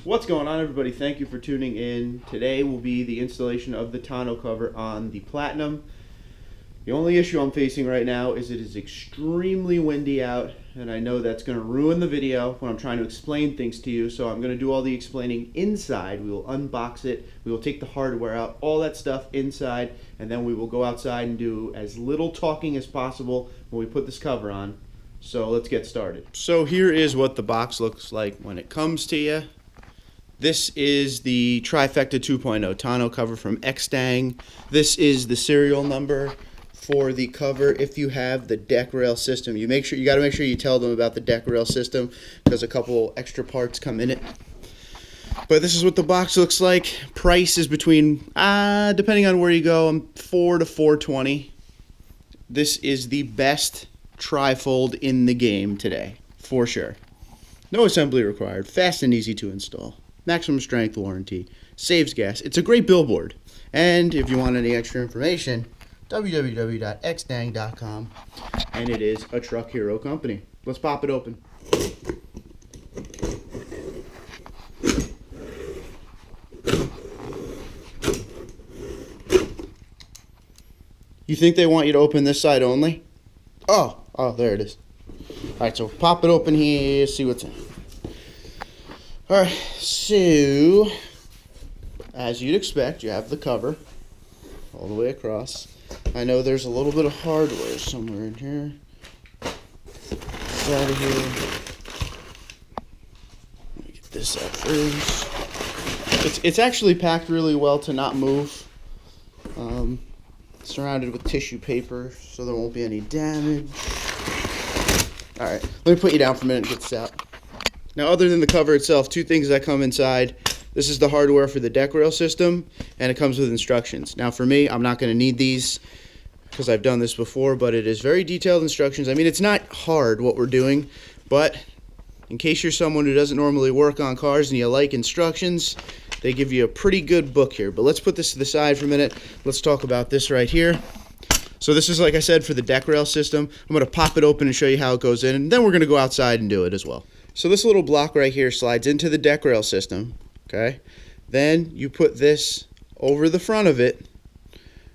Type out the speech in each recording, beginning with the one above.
What's going on, everybody? Thank you for tuning in. Today will be the installation of the tonneau cover on the Platinum. The only issue I'm facing right now is it is extremely windy out, and I know that's going to ruin the video when I'm trying to explain things to you, so I'm going to do all the explaining inside. We will unbox it, we will take the hardware out, all that stuff inside, and then we will go outside and do as little talking as possible when we put this cover on. So let's get started. So here is what the box looks like when it comes to you. This is the Trifecta 2.0 tonneau cover from Extang. This is the serial number for the cover. If you have the deck rail system, you got to make sure you tell them about the deck rail system because a couple extra parts come in it. But this is what the box looks like. Price is between depending on where you go, $4 to $4.20. This is the best trifold in the game today, for sure. No assembly required, fast and easy to install. Maximum strength warranty, saves gas. It's a great billboard. And if you want any extra information, www.extang.com. And it is a Truck Hero company. Let's pop it open. You think they want you to open this side only? Oh, there it is. Alright, so pop it open here, see what's in. Alright, so as you'd expect, you have the cover all the way across. I know there's a little bit of hardware somewhere in here. It's out of here. Let me get this out first. It's actually packed really well to not move. Surrounded with tissue paper so there won't be any damage. Alright, let me put you down for a minute and get this out. Now, other than the cover itself, two things that come inside. This is the hardware for the deck rail system, and it comes with instructions. Now, for me, I'm not going to need these because I've done this before, but it is very detailed instructions. I mean, it's not hard what we're doing, but in case you're someone who doesn't normally work on cars and you like instructions, they give you a pretty good book here. But let's put this to the side for a minute. Let's talk about this right here. So this is, like I said, for the deck rail system. I'm going to pop it open and show you how it goes in, and then we're going to go outside and do it as well. So this little block right here slides into the deck rail system, okay? Then you put this over the front of it,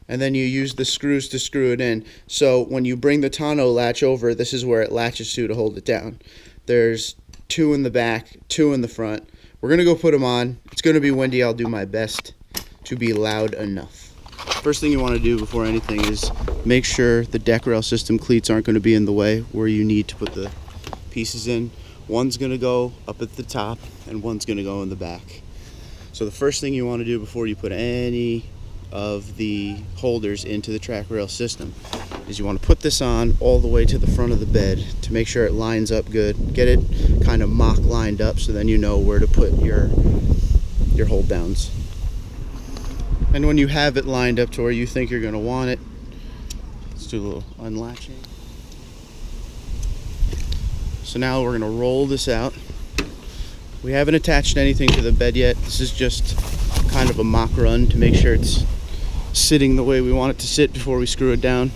and then you use the screws to screw it in. So when you bring the tonneau latch over, this is where it latches to hold it down. There's two in the back, two in the front. We're going to go put them on. It's going to be windy. I'll do my best to be loud enough. First thing you want to do before anything is make sure the deck rail system cleats aren't going to be in the way where you need to put the pieces in. One's going to go up at the top and one's going to go in the back. So the first thing you want to do before you put any of the holders into the track rail system is you want to put this on all the way to the front of the bed to make sure it lines up good. Get it kind of mock lined up so then you know where to put your hold downs. And when you have it lined up to where you think you're going to want it, let's do a little unlatching. So now we're going to roll this out. We haven't attached anything to the bed yet. This is just kind of a mock run to make sure it's sitting the way we want it to sit before we screw it down.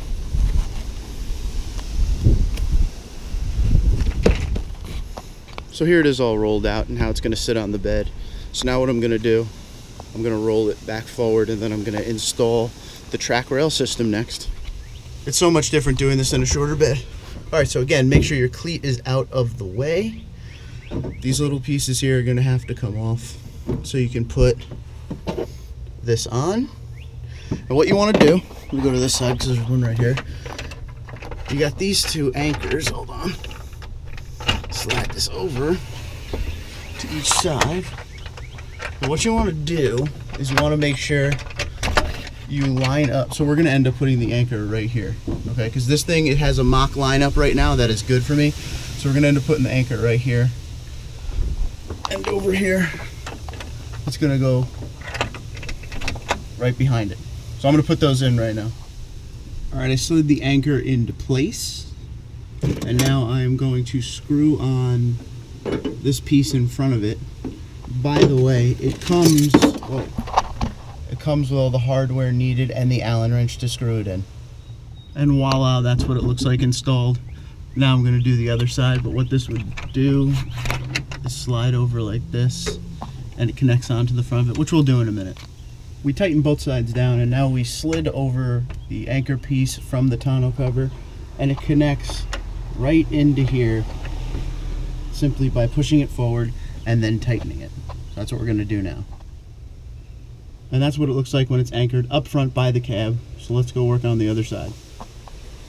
So here it is all rolled out and how it's going to sit on the bed. So now what I'm going to do, I'm going to roll it back forward and then I'm going to install the track rail system next. It's so much different doing this in a shorter bed. Alright, so again, make sure your cleat is out of the way. These little pieces here are going to have to come off so you can put this on. And what you want to do, let me go to this side because there's one right here. You got these two anchors, hold on. Slide this over to each side. And what you want to do is you want to make sure you line up. So we're going to end up putting the anchor right here, okay? Because this thing, it has a mock line up right now that is good for me. So we're going to end up putting the anchor right here. And over here, it's going to go right behind it. So I'm going to put those in right now. All right, I slid the anchor into place. And now I'm going to screw on this piece in front of it. By the way, it comes with all the hardware needed and the Allen wrench to screw it in. And voila, that's what it looks like installed. Now I'm going to do the other side, but what this would do is slide over like this, and it connects onto the front of it, which we'll do in a minute. We tightened both sides down, and now we slid over the anchor piece from the tonneau cover, and it connects right into here simply by pushing it forward and then tightening it. So that's what we're going to do now. And that's what it looks like when it's anchored up front by the cab. So let's go work on the other side.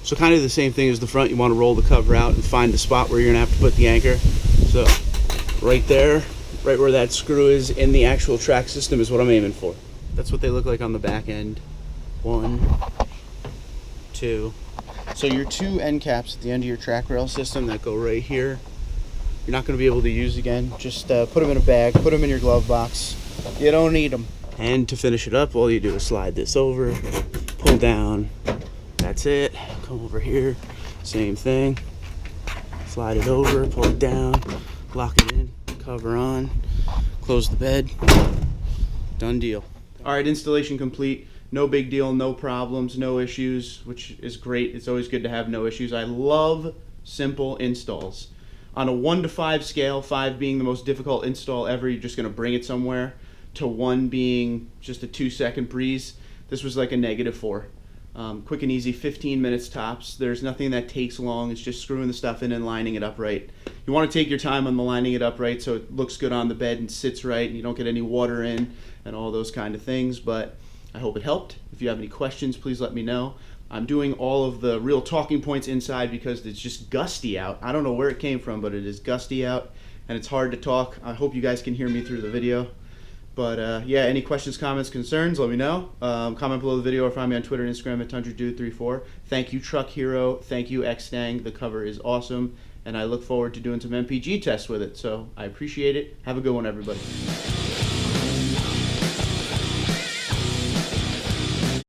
So kind of the same thing as the front. You want to roll the cover out and find the spot where you're going to have to put the anchor. So right there, right where that screw is in the actual track system is what I'm aiming for. That's what they look like on the back end. 1, 2. So your 2 end caps at the end of your track rail system that go right here, you're not going to be able to use again. Just put them in a bag, put them in your glove box. You don't need them. And to finish it up, all you do is slide this over, pull down. That's it. Come over here, same thing. Slide it over, pull it down, lock it in, cover on, close the bed. Done deal. All right, installation complete. No big deal, no problems, no issues, which is great. It's always good to have no issues. I love simple installs. On a 1 to 5 scale, 5 being the most difficult install ever, you're just gonna bring it somewhere, to 1 being just a 2-second breeze, this was like a -4. Quick and easy, 15 minutes tops. There's nothing that takes long. It's just screwing the stuff in and lining it up right. You want to take your time on the lining it up right so it looks good on the bed and sits right and you don't get any water in and all those kind of things, but I hope it helped. If you have any questions, please let me know. I'm doing all of the real talking points inside because it's just gusty out. I don't know where it came from, but it is gusty out and it's hard to talk. I hope you guys can hear me through the video. But yeah, any questions, comments, concerns, let me know. Comment below the video or find me on Twitter and Instagram at TundraDude34. Thank you, Truck Hero. Thank you, Extang. The cover is awesome, and I look forward to doing some MPG tests with it. So I appreciate it. Have a good one, everybody.